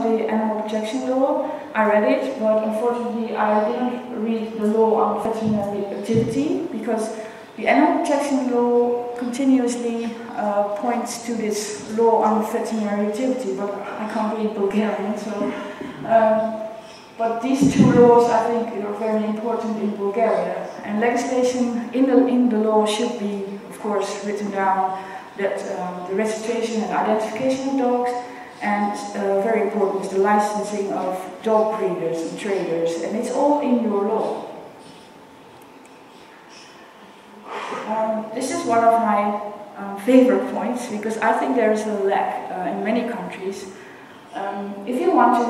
the animal protection law. I read it, but unfortunately I didn't read the law on veterinary activity, because the animal protection law continuously points to this law on veterinary activity, but I can't read Bulgarian, so... but these two laws, I think, are very important in Bulgaria. And legislation in the law should be, of course, written down that the registration and identification of dogs, and very important is the licensing of dog breeders and traders, and it's all in your law. This is one of my favorite points, because I think there is a lack in many countries. If you want to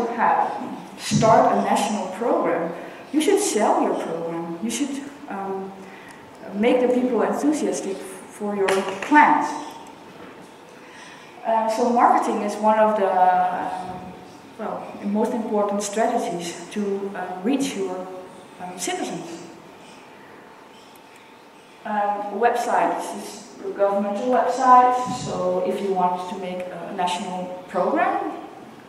start a national program, you should sell your program. You should make the people enthusiastic for your plans. So marketing is one of the most important strategies to reach your citizens. Websites is a governmental website, so if you want to make a national program,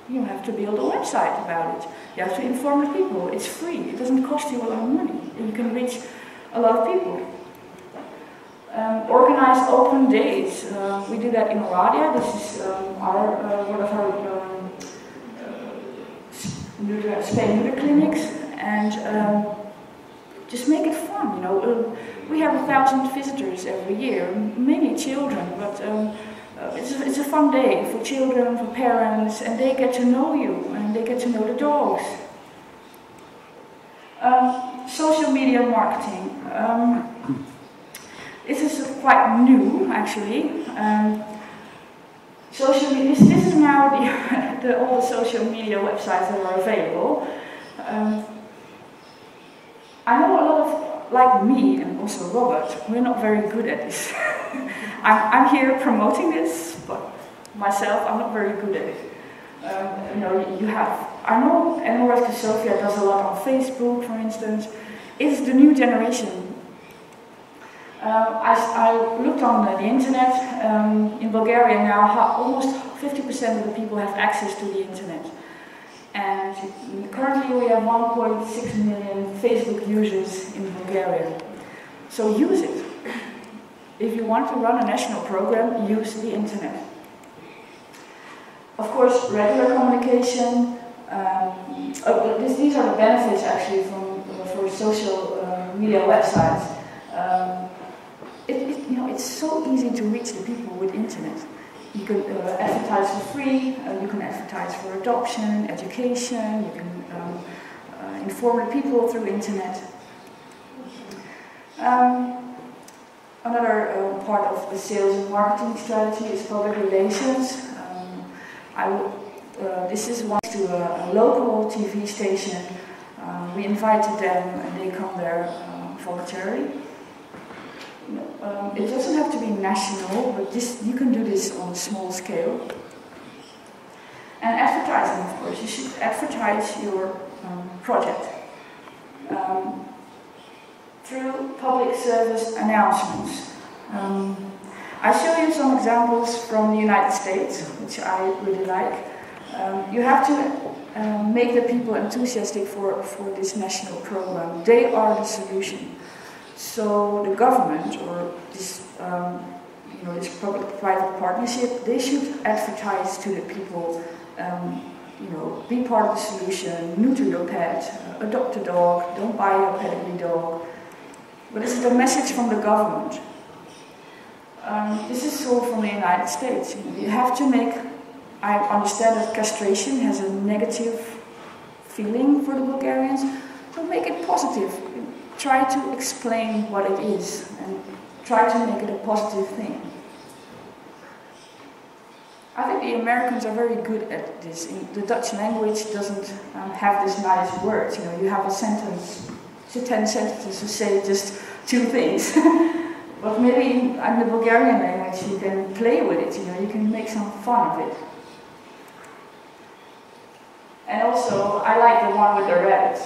you have to build a website about it. You have to inform the people. It's free. It doesn't cost you a lot of money. You can reach a lot of people. Organize open days. We do that in Radia. This is one of our spay-neuter clinics, and just make it fun. You know, we have 1,000 visitors every year, many children, but it's a fun day for children, for parents, and they get to know you, and they get to know the dogs. Social media marketing. This is quite new, actually. Social media. This is now all the social media websites that are available. I know a lot of, like me and also Robert, we're not very good at this. I'm here promoting this, but myself, I'm not very good at it. You know, I know Animal Rescue Sofia does a lot on Facebook, for instance. It's the new generation. I looked on the internet. In Bulgaria now, almost 50% of the people have access to the internet. And currently we have 1.6 million Facebook users in Bulgaria. So use it. If you want to run a national program, use the internet. Of course, regular communication. These are the benefits actually for social media websites. It's so easy to reach the people with internet. You can advertise for free, you can advertise for adoption, education, you can inform the people through internet. Another part of the sales and marketing strategy is public relations. This is one to a local TV station. We invited them and they come there voluntarily. It doesn't have to be national, but you can do this on a small scale. And advertising, of course. You should advertise your project through public service announcements. I'll show you some examples from the United States, which I really like. You have to make the people enthusiastic for this national program. They are the solution. So the government, or this, this public-private partnership, they should advertise to the people, be part of the solution, neuter your pet, adopt a dog, don't buy a pedigree dog. But this is the message from the government. This is so from the United States. You have to make, I understand that castration has a negative feeling for the Bulgarians, so make it positive. Try to explain what it is and try to make it a positive thing. I think the Americans are very good at this. The Dutch language doesn't have these nice words. You have a sentence, 10 sentences to say just 2 things. But maybe in the Bulgarian language you can play with it. You can make some fun of it. And also, I like the one with the rabbit.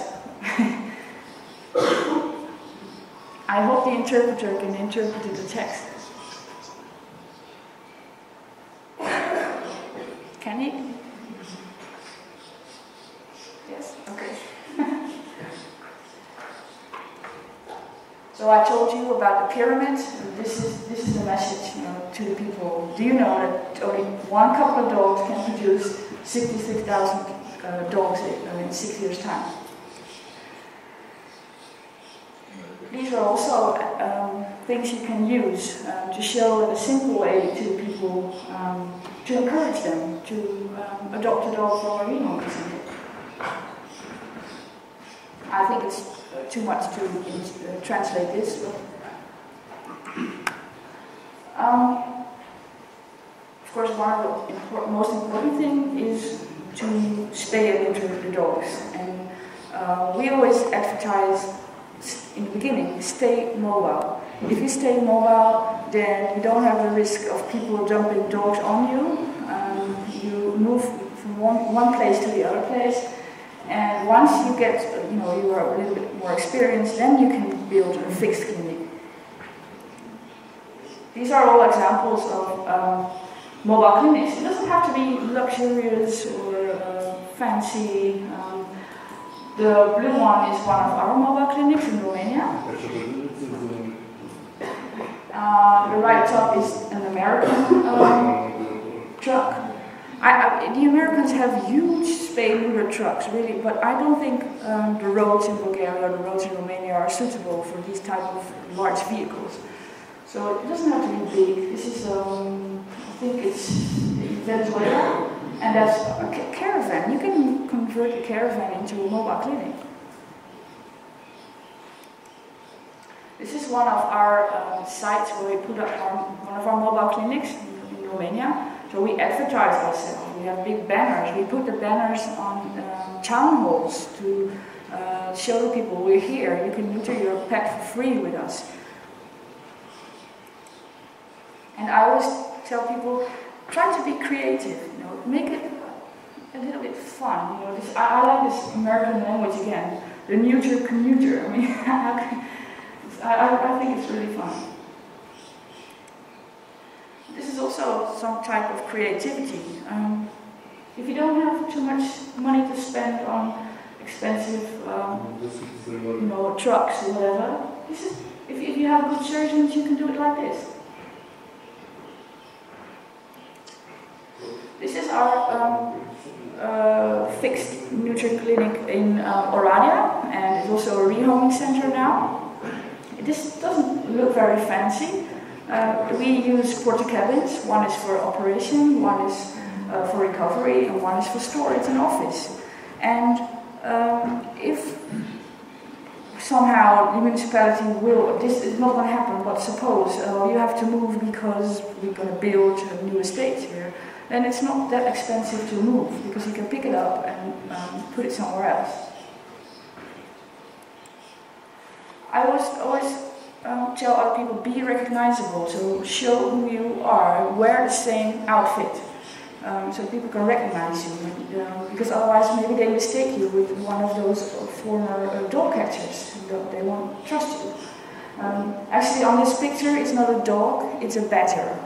I hope the interpreter can interpret the text. Can he? Yes? Okay. So I told you about the pyramid. This is the message, to the people. Do you know that only one couple of dogs can produce 66,000 dogs in 6 years' time? These are also things you can use to show in a simple way to people, to encourage them to adopt a dog from a rehoming center. I think it's too much to translate this, but of course one of the most important things is to spay and neuter the dogs. And we always advertise in the beginning, stay mobile. If you stay mobile, then you don't have the risk of people dumping dogs on you. You move from one place to the other place, and once you get, you are a little bit more experienced, then you can build a fixed clinic. These are all examples of mobile clinics. It doesn't have to be luxurious or fancy. The blue one is one of our mobile clinics in Romania. The right top is an American truck. The Americans have huge spay-neuter trucks, really, but I don't think the roads in Bulgaria or the roads in Romania are suitable for these type of large vehicles. So it doesn't have to be big. This is, I think it's Venezuela, and that's a caravan. You can convert a caravan into a mobile clinic. This is one of our sites where we put up one of our mobile clinics in Romania. So we advertise ourselves. We have big banners. We put the banners on town halls to show the people we're here. You can neuter your pet for free with us. And I always tell people, try to be creative. Make it a little bit fun. I like this American language again. The neuter commuter. I mean, I think it's really fun. This is also some type of creativity. If you don't have too much money to spend on expensive, trucks or whatever, if you have good surgeons, you can do it like this. This is our fixed neuter clinic in Oradea, and it's also a rehoming center now. This doesn't look very fancy. We use porta-cabins. One is for operation, one is for recovery, and one is for storage and office. And if somehow the municipality this is not going to happen, but suppose you have to move because we're going to build a new estate here, then it's not that expensive to move, because you can pick it up and put it somewhere else. I always tell other people, be recognizable, so show who you are, wear the same outfit, so people can recognize you, because otherwise maybe they mistake you with one of those former dog catchers, they won't trust you. Actually on this picture it's not a dog, it's a batter.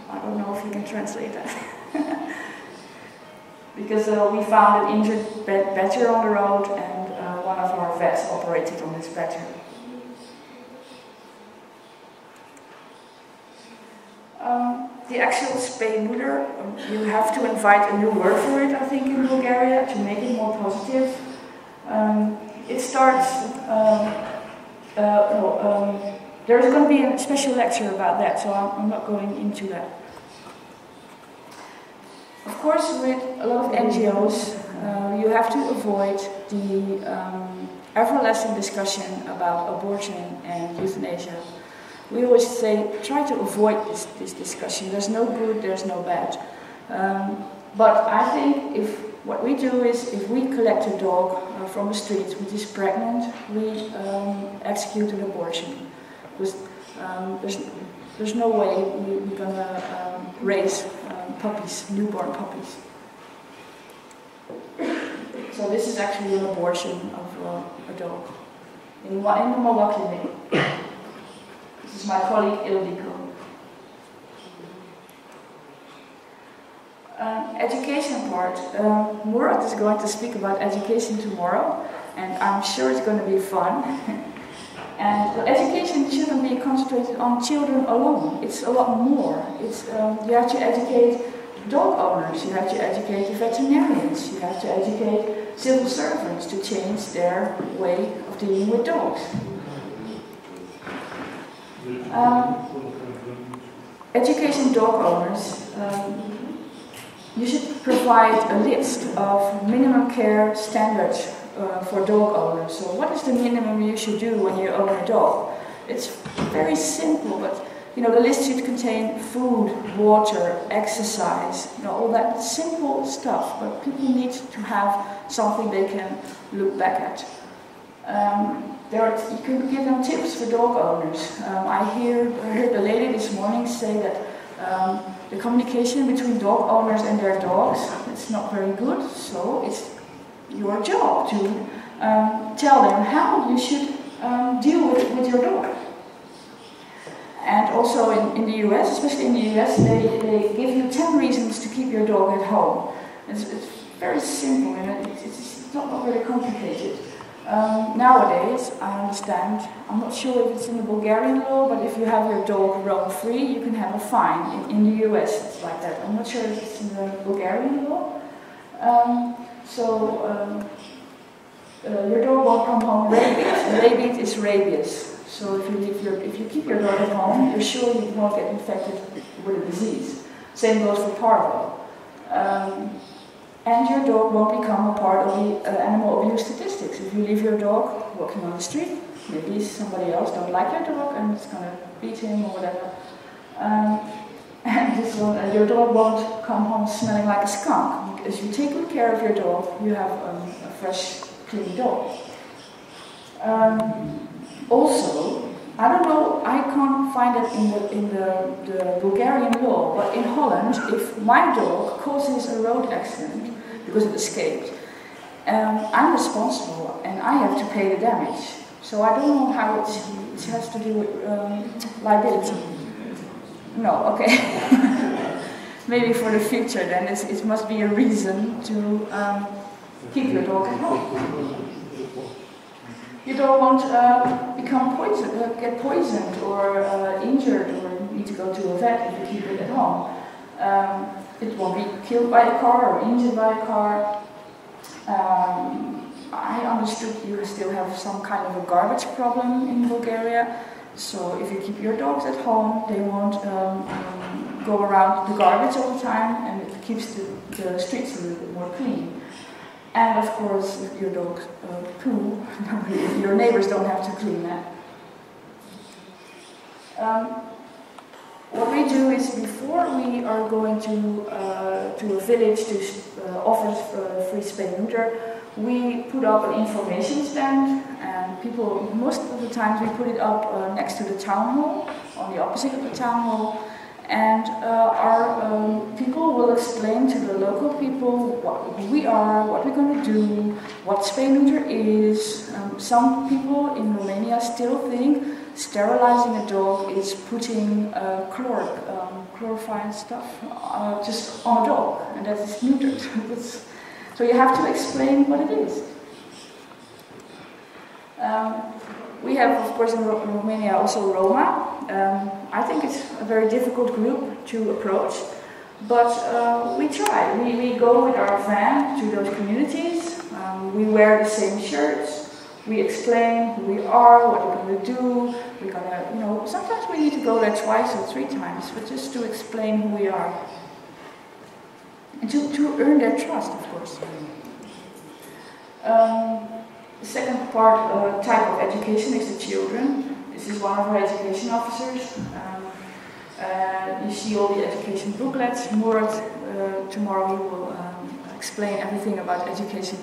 I don't know if you can translate that. Because we found an injured batter on the road, and one of our vets operated on this batter. The actual spay-neuter, you have to invite a new word for it, I think, in Bulgaria, to make it more positive. It starts, there's going to be a special lecture about that, so I'm not going into that. Of course, with a lot of NGOs, you have to avoid the everlasting discussion about abortion and euthanasia. We always say, try to avoid this discussion. There's no good, there's no bad. But I think what we do is, if we collect a dog from the street which is pregnant, we execute an abortion. Because there's no way we're going to raise puppies, newborn puppies. So this is actually an abortion of a dog in the mobile clinic. This is my colleague Ildiko. Education education part, Murat is going to speak about education tomorrow, and I'm sure it's going to be fun. And education shouldn't be concentrated on children alone. It's a lot more. It's, you have to educate dog owners, you have to educate the veterinarians, you have to educate civil servants to change their way of dealing with dogs. Education dog owners, you should provide a list of minimum care standards for dog owners. So what is the minimum you should do when you own a dog? It's very simple, but you know, the list should contain food, water, exercise, you know, all that simple stuff, but people need to have something they can look back at. You can give them tips for dog owners. I heard a lady this morning say that the communication between dog owners and their dogs is not very good, so it's your job to tell them how you should deal with your dog. And also in the US, especially in the US, they give you 10 reasons to keep your dog at home. It's very simple and it's not very complicated. Nowadays, I understand, I'm not sure if it's in the Bulgarian law, but if you have your dog roam free, you can have a fine. In the US, it's like that. I'm not sure if it's in the Bulgarian law. Your dog won't come home rabies. Rabies is rabies. So if you keep your dog at home, you're sure you won't get infected with a disease. Same goes for parvo. And your dog won't become a part of the animal abuse statistics. If you leave your dog walking on the street, maybe somebody else don't like your dog and it's going to beat him or whatever. And your dog won't come home smelling like a skunk. As you take good care of your dog, you have a fresh, clean dog. Also, I don't know, I can't find it in the Bulgarian law, but in Holland, if my dog causes a road accident because it escaped, I'm responsible and I have to pay the damage. So I don't know how it has to do with liability. No, okay. Maybe for the future then, it must be a reason to keep your dog at home. Your dog won't get poisoned or injured or need to go to a vet if you keep it at home. It won't be killed by a car or injured by a car. I understood you still have some kind of a garbage problem in Bulgaria. So if you keep your dogs at home, they won't go around the garbage all the time, and it keeps the streets a little bit more clean. And of course, if your dogs poo, your neighbors don't have to clean that. What we do is, before we are going to a village to offer free spay-neuter, we put up an information stand, and people, most of the times we put it up next to the town hall, on the opposite of the town hall, and our people will explain to the local people what we are, what we're going to do, what spay-neuter is. Some people in Romania still think sterilizing a dog is putting chlorophine stuff just on a dog, and that is neutered. So you have to explain what it is. We have, of course, in Romania also Roma. I think it's a very difficult group to approach, but we try. We go with our van to those communities. We wear the same shirts. We explain who we are, what we're going to do. We're going to, you know, sometimes we need to go there twice or 3 times, but just to explain who we are. And to earn their trust, of course. The second type of education is the children. This is one of our education officers. You see all the education booklets. Murat, tomorrow he will explain everything about education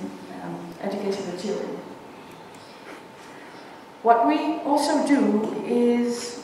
of children. What we also do is